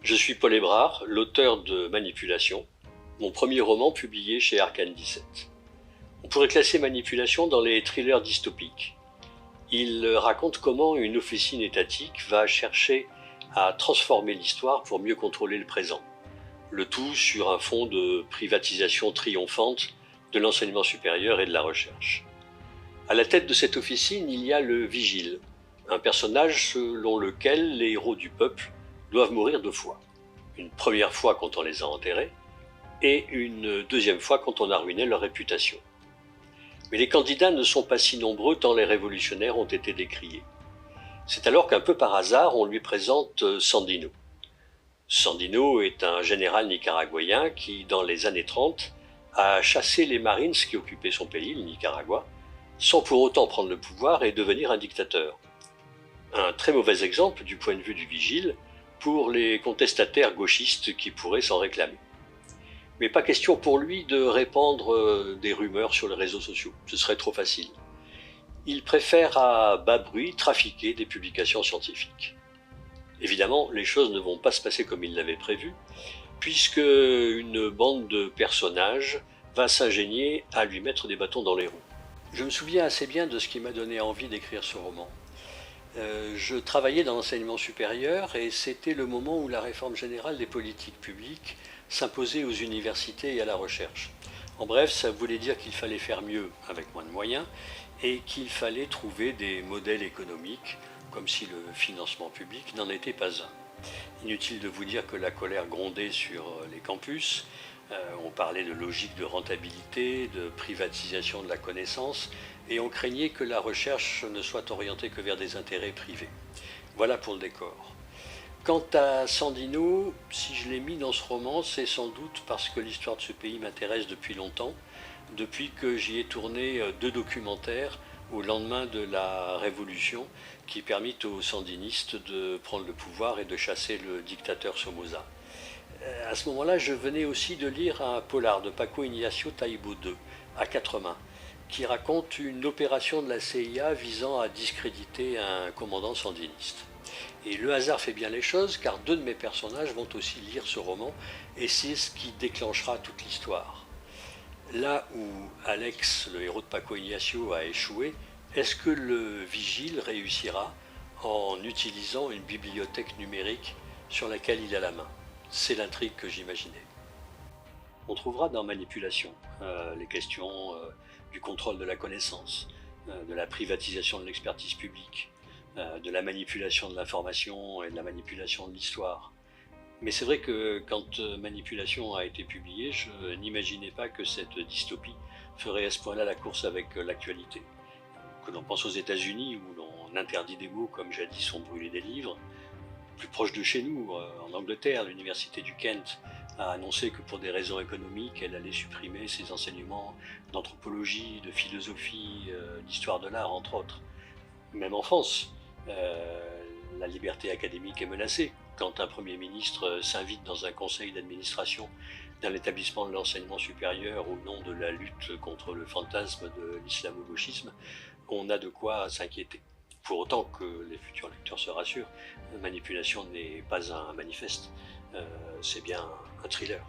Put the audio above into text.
Je suis Paul Hébrard, l'auteur de Manipulation, mon premier roman publié chez Arcane 17. On pourrait classer Manipulation dans les thrillers dystopiques. Il raconte comment une officine étatique va chercher à transformer l'histoire pour mieux contrôler le présent. Le tout sur un fond de privatisation triomphante de l'enseignement supérieur et de la recherche. À la tête de cette officine, il y a le Vigile, un personnage selon lequel les héros du peuple doivent mourir 2 fois. Une première fois quand on les a enterrés, et une deuxième fois quand on a ruiné leur réputation. Mais les candidats ne sont pas si nombreux tant les révolutionnaires ont été décriés. C'est alors qu'un peu par hasard, on lui présente Sandino. Sandino est un général nicaraguayen qui, dans les années 30, a chassé les Marines qui occupaient son pays, le Nicaragua, sans pour autant prendre le pouvoir et devenir un dictateur. Un très mauvais exemple du point de vue du Vigile pour les contestataires gauchistes qui pourraient s'en réclamer. Mais pas question pour lui de répandre des rumeurs sur les réseaux sociaux, ce serait trop facile. Il préfère à bas bruit trafiquer des publications scientifiques. Évidemment, les choses ne vont pas se passer comme il l'avait prévu, puisque une bande de personnages va s'ingénier à lui mettre des bâtons dans les roues. Je me souviens assez bien de ce qui m'a donné envie d'écrire ce roman. Je travaillais dans l'enseignement supérieur et c'était le moment où la réforme générale des politiques publiques s'imposait aux universités et à la recherche. En bref, ça voulait dire qu'il fallait faire mieux avec moins de moyens et qu'il fallait trouver des modèles économiques, comme si le financement public n'en était pas un. Inutile de vous dire que la colère grondait sur les campus. On parlait de logique de rentabilité, de privatisation de la connaissance, et on craignait que la recherche ne soit orientée que vers des intérêts privés. Voilà pour le décor. Quant à Sandino, si je l'ai mis dans ce roman, c'est sans doute parce que l'histoire de ce pays m'intéresse depuis longtemps, depuis que j'y ai tourné 2 documentaires au lendemain de la Révolution qui permit aux sandinistes de prendre le pouvoir et de chasser le dictateur Somoza. À ce moment-là, je venais aussi de lire un polar de Paco Ignacio Taibo II, à 4 mains, qui raconte une opération de la CIA visant à discréditer un commandant sandiniste. Et le hasard fait bien les choses, car 2 de mes personnages vont aussi lire ce roman, et c'est ce qui déclenchera toute l'histoire. Là où Alex, le héros de Paco Ignacio, a échoué, est-ce que le Vigile réussira en utilisant une bibliothèque numérique sur laquelle il a la main? C'est l'intrigue que j'imaginais. On trouvera dans Manipulation les questions du contrôle de la connaissance, de la privatisation de l'expertise publique, de la manipulation de l'information et de la manipulation de l'histoire. Mais c'est vrai que quand Manipulation a été publié, je n'imaginais pas que cette dystopie ferait à ce point-là la course avec l'actualité. Que l'on pense aux États-Unis où l'on interdit des mots comme jadis on brûlait des livres, plus proche de chez nous, en Angleterre, l'université du Kent a annoncé que pour des raisons économiques, elle allait supprimer ses enseignements d'anthropologie, de philosophie, d'histoire de l'art, entre autres. Même en France, la liberté académique est menacée. Quand un Premier ministre s'invite dans un conseil d'administration d'un établissement de l'enseignement supérieur au nom de la lutte contre le fantasme de l'islamo-gauchisme, on a de quoi s'inquiéter. Pour autant que les futurs lecteurs se rassurent, Manipulation n'est pas un manifeste, c'est bien un thriller.